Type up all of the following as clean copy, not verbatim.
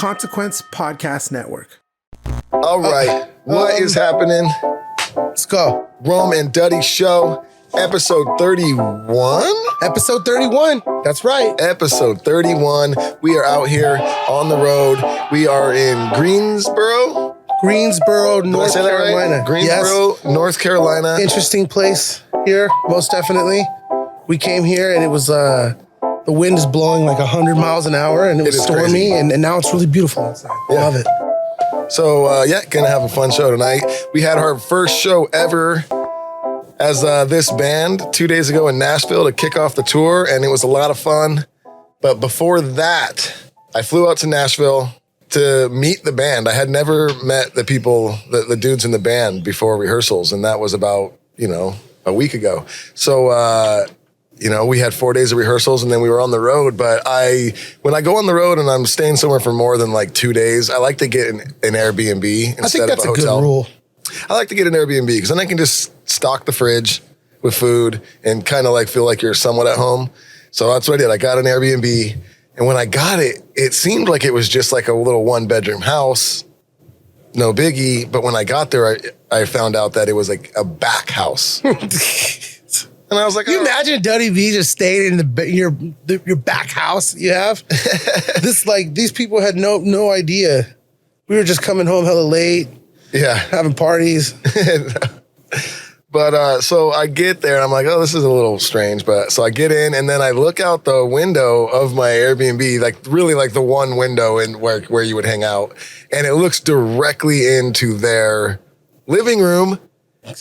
Consequence Podcast Network. All right, what is happening? Let's go. Rome and Duddy Show, episode 31? Episode 31. That's right. Episode 31. We are out here on the road. We are in Greensboro, North Carolina. Right? Greensboro, yes. North Carolina. Interesting place here, most definitely. We came here and it was, the wind is blowing like 100 miles an hour and it was stormy and now it's really beautiful outside. I love it. So, gonna have a fun show tonight. We had our first show ever as this band 2 days ago in Nashville to kick off the tour, and it was a lot of fun. But before that, I flew out to Nashville to meet the band. I had never met the people, the dudes in the band before rehearsals, and that was about, a week ago. So, we had 4 days of rehearsals and then we were on the road. But when I go on the road and I'm staying somewhere for more than like 2 days, I like to get an Airbnb instead of a hotel. I think that's a good rule. I like to get an Airbnb because then I can just stock the fridge with food and kind of like feel like you're somewhat at home. So that's what I did. I got an Airbnb, and when I got it, it seemed like it was just like a little 1-bedroom house. No biggie. But when I got there, I found out that it was like a back house. And I was like, you imagine Duddy B just staying in your back house you have? These people had no idea. We were just coming home hella late. Yeah. Having parties. But so I get there and I'm like, oh, this is a little strange. But so I get in and then I look out the window of my Airbnb, like really like the one window in where you would hang out. And it looks directly into their living room.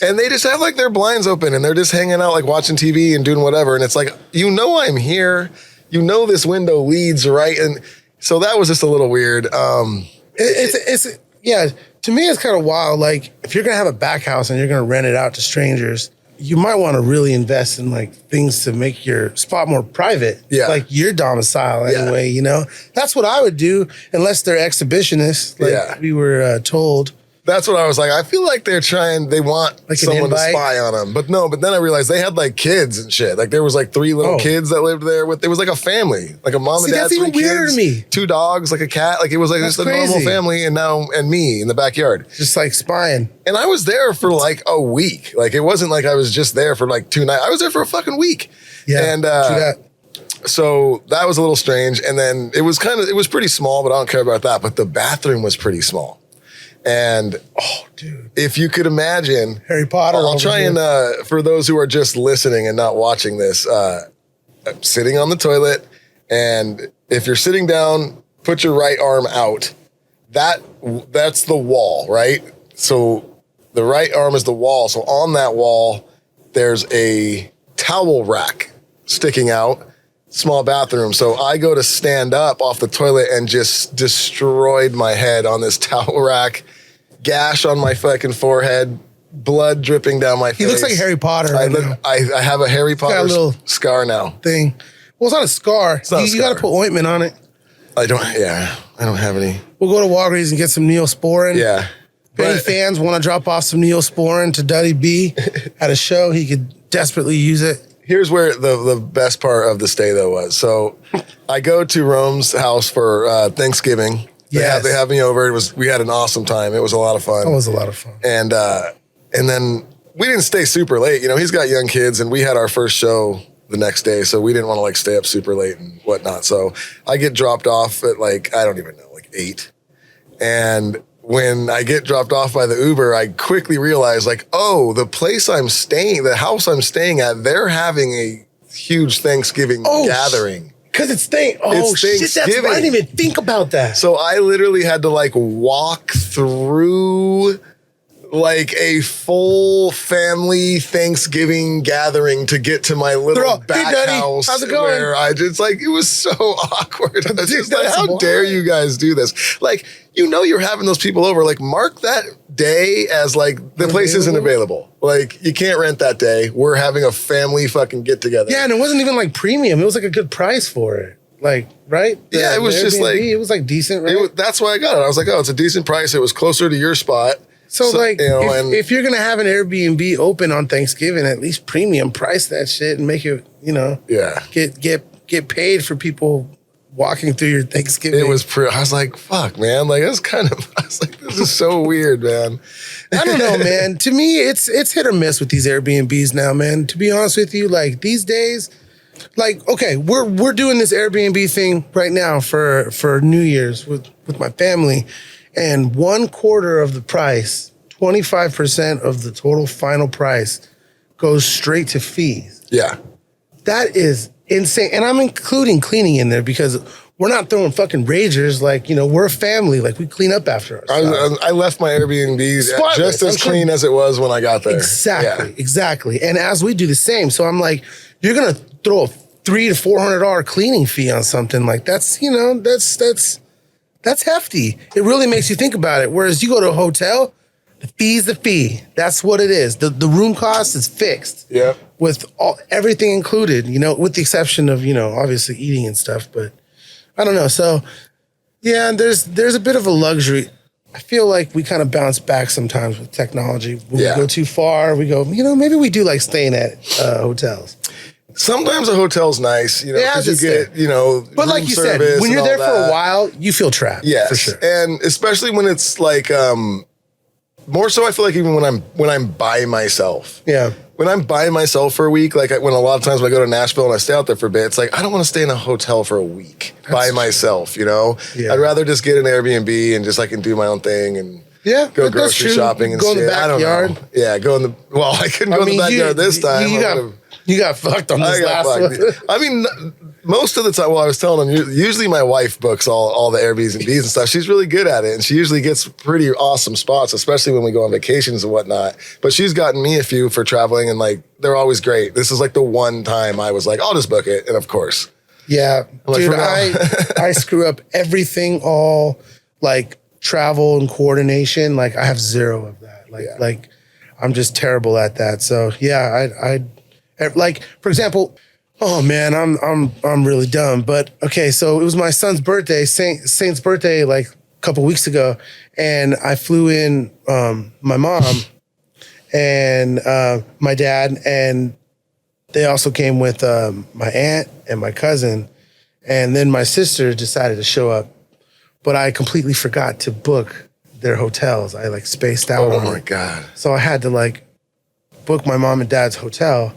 And they just have like their blinds open and they're just hanging out, like watching TV and doing whatever. And it's like, I'm here. This window leads right. And so that was just a little weird. To me, it's kind of wild. Like if you're going to have a back house and you're going to rent it out to strangers, you might want to really invest in like things to make your spot more private. Yeah. Like your domicile anyway, That's what I would do unless they're exhibitionists, like we were told. That's what I was like. I feel like they want like someone to spy on them. But then I realized they had like kids and shit. Like there was like 3 little kids that lived there it was like a family, like a mom and dad, that's 3 even weirder kids, to me. 2 dogs, like a cat. Like it was like just a normal family and me in the backyard. Just like spying. And I was there for like a week. Like it wasn't like I was just there for like 2 nights. I was there for a fucking week. Yeah. And so that was a little strange. And then it was pretty small, but I don't care about that. But the bathroom was pretty small. And if you could imagine Harry Potter, I'll try and for those who are just listening and not watching this, sitting on the toilet, and if you're sitting down, put your right arm out. That's the wall, right? So the right arm is the wall. So on that wall, there's a towel rack sticking out. Small bathroom. So I go to stand up off the toilet and just destroyed my head on this towel rack, gash on my fucking forehead, blood dripping down my face. He looks like Harry Potter. I have a Harry Potter scar now. Thing. Well, it's not a scar. You got to put ointment on it. I don't have any. We'll go to Walgreens and get some Neosporin. Yeah. If any fans want to drop off some Neosporin to Duddy B at a show, he could desperately use it. Here's where the best part of the stay, though, was. So I go to Rome's house for Thanksgiving. They have me over. We had an awesome time. It was a lot of fun. It was a lot of fun. And then we didn't stay super late. He's got young kids, and we had our first show the next day, so we didn't want to like stay up super late and whatnot. So I get dropped off at like, I don't even know, like 8. And when I get dropped off by the Uber, I quickly realize like, the house I'm staying at, they're having a huge Thanksgiving gathering. Because it's shit, I didn't even think about that. So I literally had to like walk through like a full family Thanksgiving gathering to get to my little back house. How's it going? Where it was so awkward. I was just like, how dare you guys do this? Like, you're having those people over. Like, mark that day as like the place isn't available. Like, you can't rent that day. We're having a family fucking get together. Yeah, and it wasn't even like premium. It was like a good price for it. Like, right? Yeah, it was just like, it was like decent, right? That's why I got it. I was like, it's a decent price. It was closer to your spot. So like, if you're going to have an Airbnb open on Thanksgiving, at least premium price that shit and make it, get paid for people walking through your Thanksgiving. It was I was like, fuck, man. Like, it's kind of, I was like, this is so weird, man. I don't know, man. To me, it's hit or miss with these Airbnbs now, man. To be honest with you, like these days, like, okay, we're doing this Airbnb thing right now for New Year's with my family, and 1/4 of the price, 25% of the total final price goes straight to fees. Yeah. That is insane. And I'm including cleaning in there because we're not throwing fucking ragers. Like, you know, we're a family. Like, we clean up after ourselves. I left my Airbnb Spotless. just as clean as it was when I got there. Exactly. And as we do the same. So I'm like, you're going to throw a $300 to $400 cleaning fee on something like that's, you know, that's hefty. It really makes you think about it. Whereas you go to a hotel, the fee's the fee. That's what it is. The room cost is fixed. Yeah. With everything included, you know, with the exception of, you know, obviously eating and stuff. But I don't know. So, yeah, there's a bit of a luxury. I feel like we kind of bounce back sometimes with technology. When we go too far, we go, you know, maybe we do like staying at hotels. Sometimes a hotel's nice, you know, because you get, you know, but like you said, when you're there for a while, you feel trapped. Yes, for sure. And especially when it's like, more so I feel like even when I'm by myself. Yeah. When I'm by myself for a week, like when a lot of times when I go to Nashville and I stay out there for a bit, it's like, I don't want to stay in a hotel for a week by myself, you know? Yeah. I'd rather just get an Airbnb and just I can do my own thing and go grocery shopping and go shit. In the backyard. I don't know. Yeah, I couldn't go in the backyard this time. You got fucked on this last one. I mean, most of the time, I was telling them, usually my wife books all the Airbnbs and stuff. She's really good at it, and she usually gets pretty awesome spots, especially when we go on vacations and whatnot. But she's gotten me a few for traveling, and like they're always great. This is like the one time I was like, I'll just book it, and of course. Yeah, dude, I screw up everything, all like travel and coordination. Like I have zero of that. Like I'm just terrible at that. So yeah, I like, for example, oh man, I'm really dumb. But okay, so it was my son's birthday, Saint's birthday, like a couple weeks ago, and I flew in my mom and my dad, and they also came with my aunt and my cousin, and then my sister decided to show up, but I completely forgot to book their hotels. I like spaced out. Oh my God. So I had to like book my mom and dad's hotel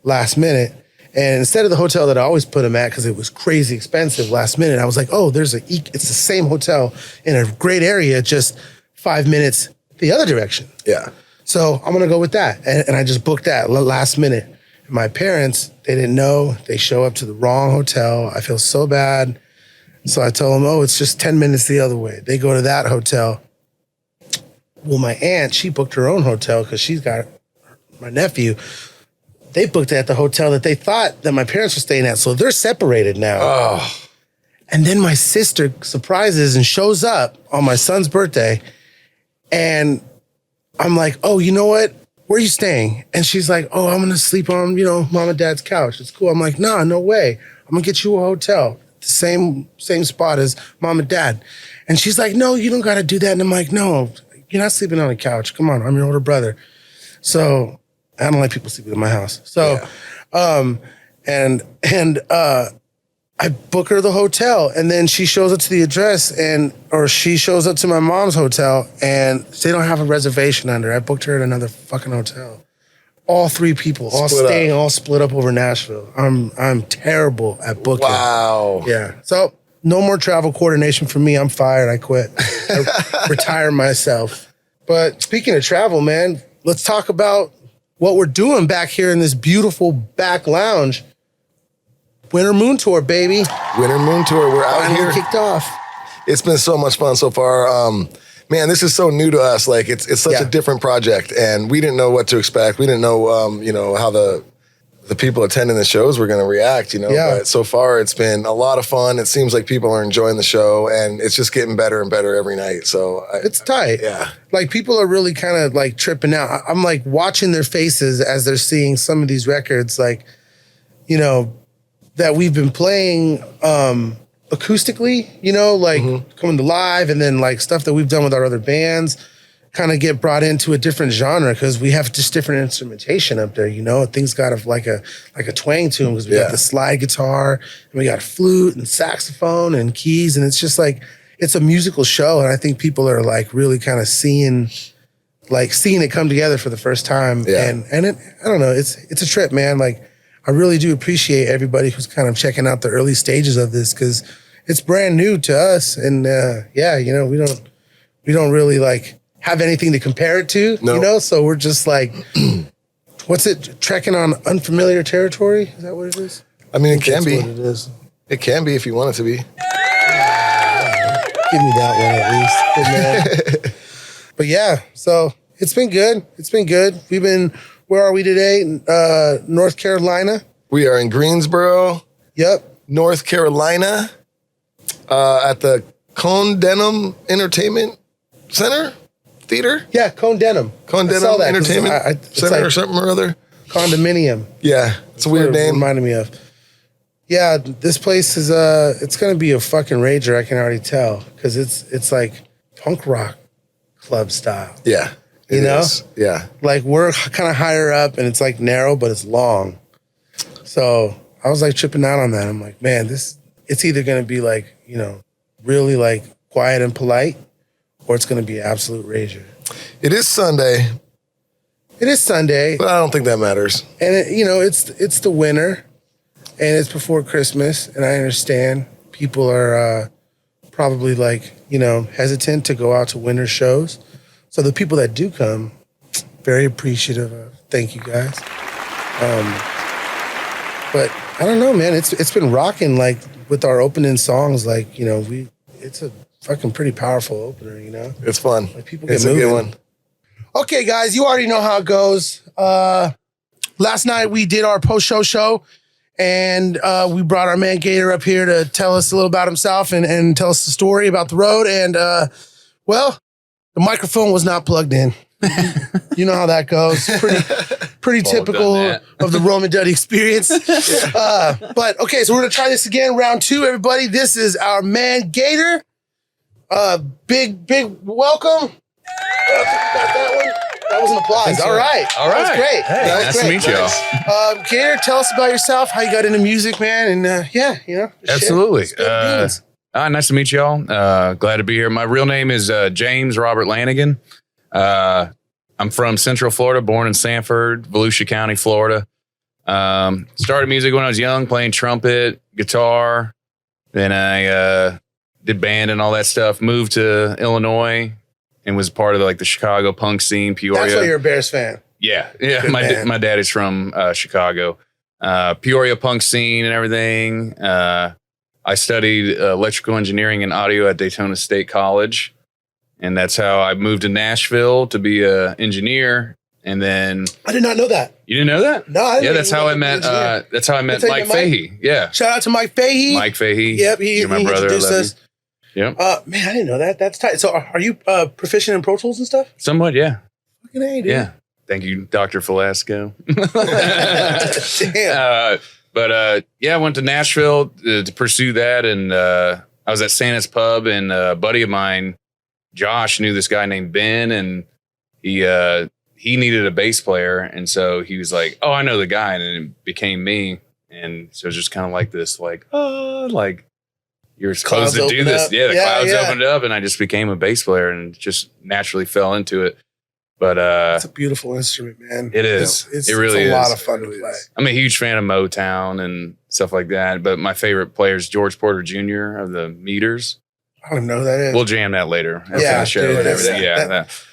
last minute. And instead of the hotel that I always put them at, because it was crazy expensive last minute, I was like, oh, it's the same hotel in a great area, just 5 minutes the other direction. Yeah. So I'm going to go with that. And I just booked that last minute. And my parents, they didn't know. They show up to the wrong hotel. I feel so bad. So I told them, oh, it's just 10 minutes the other way. They go to that hotel. Well, my aunt, she booked her own hotel because she's got my nephew. They booked it at the hotel that they thought that my parents were staying at. So they're separated now. Oh. And then my sister surprises and shows up on my son's birthday. And I'm like, oh, you know what? Where are you staying? And she's like, oh, I'm going to sleep on, mom and dad's couch. It's cool. I'm like, nah, no way. I'm going to get you a hotel. The same spot as mom and dad. And she's like, no, you don't got to do that. And I'm like, no, you're not sleeping on a couch. Come on, I'm your older brother. So I don't like people sleeping in my house. So, I book her the hotel, and then she shows up to the address, or she shows up to my mom's hotel, and they don't have a reservation under. I booked her at another fucking hotel. All three people, all split up over Nashville. I'm terrible at booking. Wow. Yeah. So no more travel coordination for me. I'm fired. I quit. I retire myself. But speaking of travel, man, let's talk about what we're doing back here in this beautiful back lounge. Winter Moon Tour, baby. Winter Moon Tour. We're out here. Kicked off. It's been so much fun so far. Man, this is so new to us. Like it's such a different project, and we didn't know what to expect. We didn't know, how the people attending the shows were going to react. But so far it's been a lot of fun. It seems like people are enjoying the show, and it's just getting better and better every night. So it's tight. Yeah, like people are really kind of like tripping out. I'm like watching their faces as they're seeing some of these records, like that we've been playing acoustically, coming to live, and then like stuff that we've done with our other bands. kind of get brought into a different genre because we have just different instrumentation up there, you know. Things got like a twang to them because we got the slide guitar and we got flute and saxophone and keys, and it's just like it's a musical show, and I think people are like really kind of seeing it come together for the first time, and it, I don't know, it's a trip, man. Like I really do appreciate everybody who's kind of checking out the early stages of this because it's brand new to us, and you know, we don't really like have anything to compare it to, you know? So we're just like, what's it, trekking on unfamiliar territory? Is that what it is? I mean, it can be. What it is. It can be if you want it to be. Give me that one at least. But yeah, so it's been good. Where are we today? North Carolina. We are in Greensboro. Yep. North Carolina at the Condenham Entertainment Center? Theater? Yeah, Condenham. Condenham Entertainment Center like or something or other. Condominium. Yeah, it's a weird name. Reminded me of. Yeah, this place is it's gonna be a fucking rager. I can already tell because it's like punk rock club style. Yeah, you know. Yeah, like we're kind of higher up and it's like narrow but it's long. So I was like tripping out on that. I'm like, man, it's either gonna be like, you know, really like quiet and polite, or it's going to be absolute rager. It is Sunday. But I don't think that matters. And you know, it's the winter, and it's before Christmas, and I understand people are probably like, you know, hesitant to go out to winter shows. So the people that do come, very appreciative of. Thank you guys. But I don't know, man. It's been rocking like with our opening songs. Like, you know, it's a fucking pretty powerful opener, you know? It's fun. Like people get moving. It's a good one. Okay, guys, you already know how it goes. Last night we did our post-show show, and we brought our man Gator up here to tell us a little about himself and tell us the story about the road. And, well, the microphone was not plugged in. You know how that goes. Pretty typical of the Rome Duddy experience. But, okay, so we're going to try this again. Round 2, everybody. This is our man Gator. Big welcome. Got that one. That was an applause. All right. That was great. Hey, nice to meet y'all. Gator, tell us about yourself, how you got into music, man, and you know. Absolutely. Nice to meet y'all. Glad to be here. My real name is James Robert Lanigan. I'm from Central Florida, born in Sanford, Volusia County, Florida. Started music when I was young, playing trumpet, guitar. Then I did band and all that stuff. Moved to Illinois and was part of the Chicago punk scene, Peoria. That's why you're a Bears fan. Yeah. My dad is from Chicago. Peoria punk scene and everything. I studied electrical engineering and audio at Daytona State College. And that's how I moved to Nashville to be an engineer. And then I did not know that. You didn't know that? No, I didn't. Yeah, that's how I met. That's how I met Mike Fahey. Yeah. Shout out to Mike Fahey. Mike Fahey. Yep, you're my brother. Introduced us. Yep. Man, I didn't know that. That's tight. So, are you proficient in Pro Tools and stuff? Somewhat, yeah. Fucking A, dude. Yeah. Thank you, Dr. Velasco. Damn. I went to Nashville to pursue that, and I was at Santa's Pub, and a buddy of mine, Josh, knew this guy named Ben, and he needed a bass player, and so he was like, "Oh, I know the guy," and it became me, and so it was just kind of like this, you're supposed to do this. Yeah, the clouds opened up, and I just became a bass player, and just naturally fell into it. But it's a beautiful instrument, man. It is. It really is. It's a lot of fun to play. I'm a huge fan of Motown and stuff like that, but my favorite player is George Porter Jr. of the Meters. I don't know who that is. We'll jam that later after the show and everything.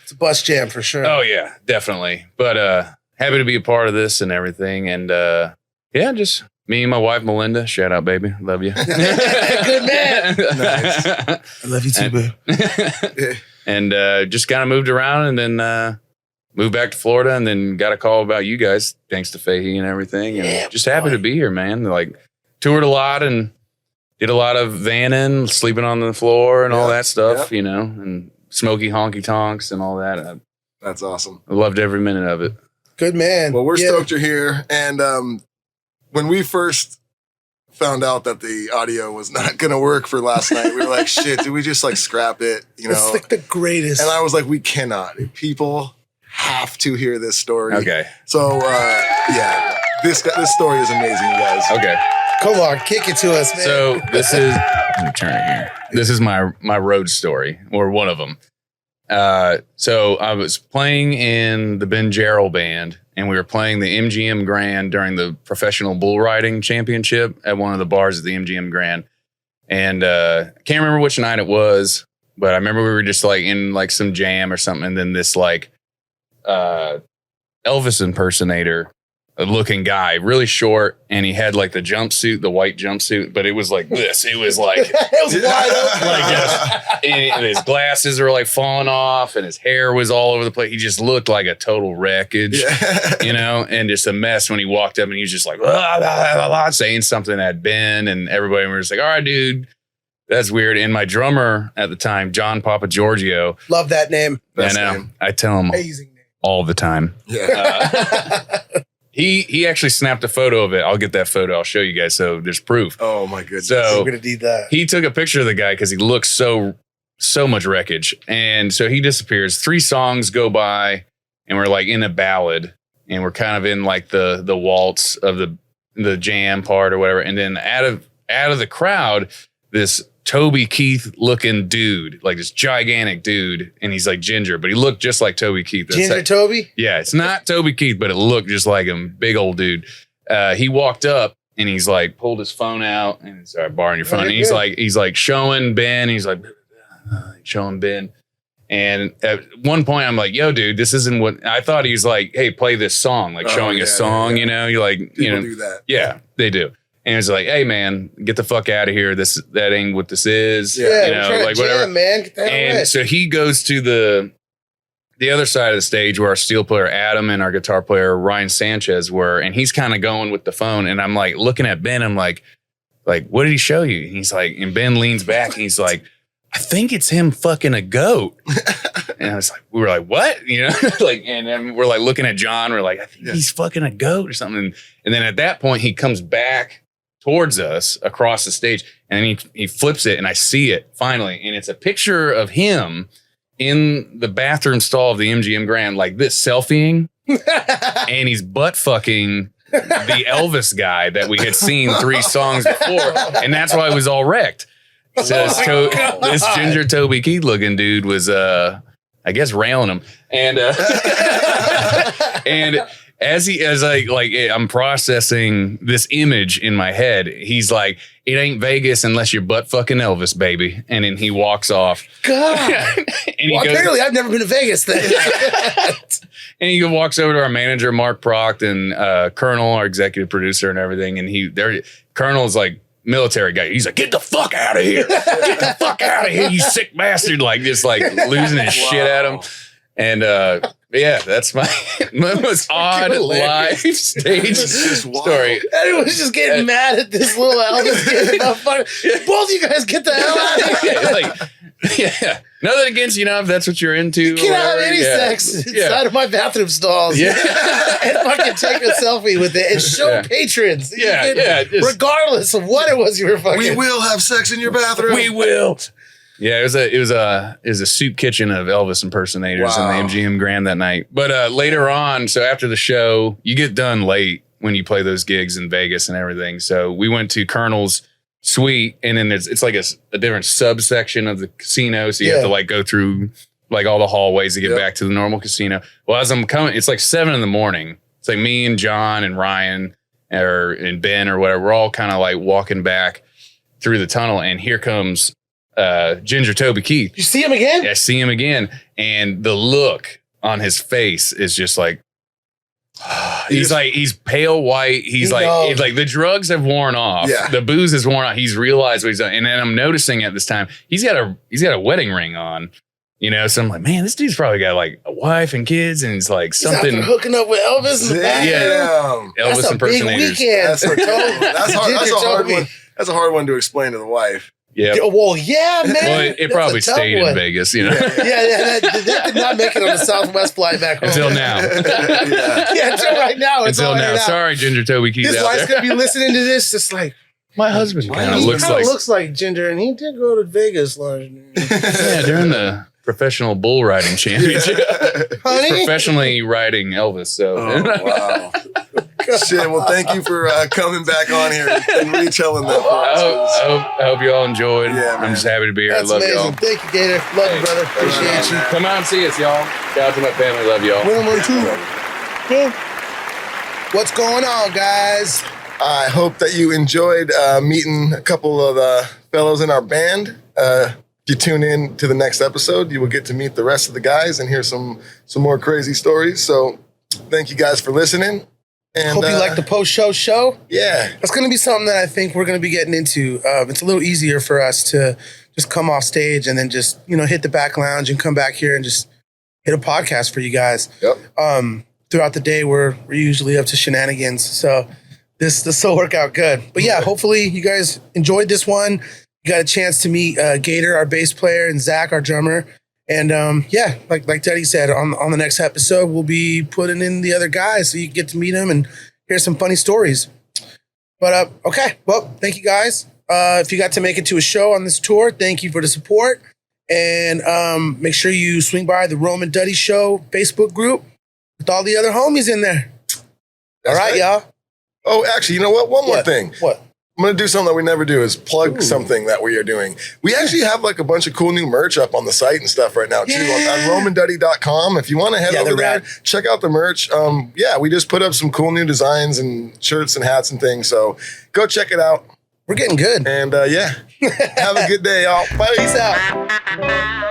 It's a bus jam for sure. Oh yeah, definitely. But happy to be a part of this and everything. And just me and my wife Melinda. Shout out, baby. Love you. Good man. Nice. I love you too, babe. And just kind of moved around, and then moved back to Florida, and then got a call about you guys, thanks to Fahey and everything. And just happy to be here, man. Toured a lot and did a lot of vanning, sleeping on the floor and all that stuff, you know, and smoky honky tonks and all that. That's awesome. I loved every minute of it. Good man. Well, we're stoked you're here. And when we first found out that the audio was not going to work for last night, we were like, shit, did we just like scrap it? You know, it's like the greatest. And I was like, we cannot. People have to hear this story. Okay. So, yeah, this story is amazing, you guys. Okay. Come on, kick it to us, man. So this is, let me turn it here. This is my road story, or one of them. So I was playing in the Ben Jarrell band, and we were playing the MGM Grand during the professional bull riding championship at one of the bars at the MGM Grand. And I can't remember which night it was, but I remember we were just like in like some jam or something. And then this like Elvis impersonator looking guy, really short, and he had like the jumpsuit, the white jumpsuit, but it was like this. It was like it was wide open. like just, and his glasses were like falling off, and his hair was all over the place. He just looked like a total wreckage, you know, and just a mess when he walked up, and he was just like blah, blah, blah, blah, saying something at Ben, and everybody was like, "All right, dude, that's weird." And my drummer at the time, John Papa Giorgio, love that name. Best I know. name. I tell him Amazing name. all the time. Yeah. He actually snapped a photo of it. I'll get that photo. I'll show you guys so there's proof. Oh my goodness. So We're gonna need that. he took a picture of the guy because he looks so much wreckage. And so he disappears. 3 songs go by, and we're like in a ballad, and we're kind of in like the waltz of the jam part or whatever. And then out of the crowd, this Toby Keith looking dude, like this gigantic dude, and he's like ginger, but he looked just like Toby Keith. That's Ginger like, Toby? yeah, it's not Toby Keith, but it looked just like him. Big old dude. He walked up, and he's like pulled his phone out, and sorry, borrowing your phone. And he's like showing Ben. He's like showing Ben. And at one point, I'm like, "Yo, dude, this isn't what I thought." He's like, "Hey, play this song," like showing a song. You know, you're like, People do that. Yeah, they do. And it's like, "Hey, man, get the fuck out of here. That ain't what this is." Yeah, you know, like whatever. Jam, man. Get the hell And away. so he goes to the other side of the stage where our steel player Adam and our guitar player Ryan Sanchez were, and he's kind of going with the phone. And I'm like looking at Ben. I'm like, what did he show you? And he's like, and Ben leans back and he's like, "I think it's him fucking a goat." And I was like, we were like, "What?" You know, like, and then we're like looking at John. We're like, "I think he's fucking a goat or something." And then at that point, he comes back towards us across the stage, and he flips it, and I see it finally, and it's a picture of him in the bathroom stall of the MGM Grand, like this, selfieing, and he's butt fucking the Elvis guy that we had seen 3 songs before, and that's why it was all wrecked. So this ginger Toby Keith looking dude was, I guess, railing him, and and. As I'm processing this image in my head, he's like, "It ain't Vegas unless you're butt fucking Elvis, baby." And then he walks off. God. And Well, apparently I've never been to Vegas then. and he walks over to our manager, Mark Proct, and Colonel, our executive producer, and everything. And Colonel's like military guy. He's like, "Get the fuck out of here! Get the fuck out of here, you sick bastard!" Like just like losing his shit at him. And yeah, that's my most odd live stage story. Everyone's just getting mad at this little Elvis kid. Both of you guys get the hell out of here. Yeah. Nothing against, if that's what you're into. You can't have any sex inside of my bathroom stalls. Yeah. And fucking take a selfie with it and show patrons. Regardless of what it was you were fucking. We will have sex in your bathroom. We will. Yeah, it was a soup kitchen of Elvis impersonators in the MGM Grand that night. But later on, so after the show, you get done late when you play those gigs in Vegas and everything. So we went to Colonel's suite, and then it's like a different subsection of the casino. So you have to like go through like all the hallways to get back to the normal casino. Well, as I'm coming, it's like 7 a.m. It's like me and John and Ryan and Ben or whatever. We're all kind of like walking back through the tunnel, and here comes Ginger Toby Keith. You see him again? Yeah, I see him again. And the look on his face is just like, he's pale white. He's like the drugs have worn off. Yeah. The booze has worn off. He's realized what he's done. And then I'm noticing at this time, he's got a wedding ring on. So I'm like, man, this dude's probably got like a wife and kids, and he's like something He's hooking up with Elvis in the back. Yeah, Elvis that's a big impersonators. weekend. That's a hard one to explain to the wife. Yeah. Well, yeah, man. Well, it probably stayed in Vegas, Yeah, that did not make it on the Southwest flight back home. Until now. Until right now. Until now. Sorry, Ginger Toby Keith. His wife's going to be listening to this just like, My husband kind of He looks kinda like looks like Ginger, and he did go to Vegas last year. yeah, during the professional bull riding championship. Honey? Professionally riding Elvis. So Wow. Shit. Well, thank you for coming back on here and retelling that for us. I hope you all enjoyed. Yeah, I'm just happy to be here. That's I love amazing. y'all. Thank you, Gator. Love you, brother. Appreciate you. Come out and see us, y'all. Shout out to my family. Love y'all. Number 2. Cool. What's going on, guys? I hope that you enjoyed meeting a couple of the fellows in our band. If you tune in to the next episode, you will get to meet the rest of the guys and hear some more crazy stories. So thank you guys for listening. And Hope you like the post-show show. Yeah. That's going to be something that I think we're going to be getting into. It's a little easier for us to just come off stage and then just, hit the back lounge and come back here and just hit a podcast for you guys. Yep. Throughout the day, we're usually up to shenanigans. So this will work out good. But yeah, hopefully you guys enjoyed this one. You got a chance to meet Gator, our bass player, and Zach, our drummer. And yeah, like Duddy said, on the next episode, we'll be putting in the other guys so you can get to meet them and hear some funny stories. But okay, well, thank you guys. If you got to make it to a show on this tour, thank you for the support. And make sure you swing by the Rome Duddy Show Facebook group with all the other homies in there. All right, y'all. Oh, actually, you know what? One more thing. What? I'm going to do something that we never do is plug something that we are doing. We actually have like a bunch of cool new merch up on the site and stuff right now too on RomanDuddy.com. If you want to head over there, check out the merch. Yeah, we just put up some cool new designs and shirts and hats and things. So go check it out. We're getting good. And yeah, have a good day, y'all. Bye. Peace out.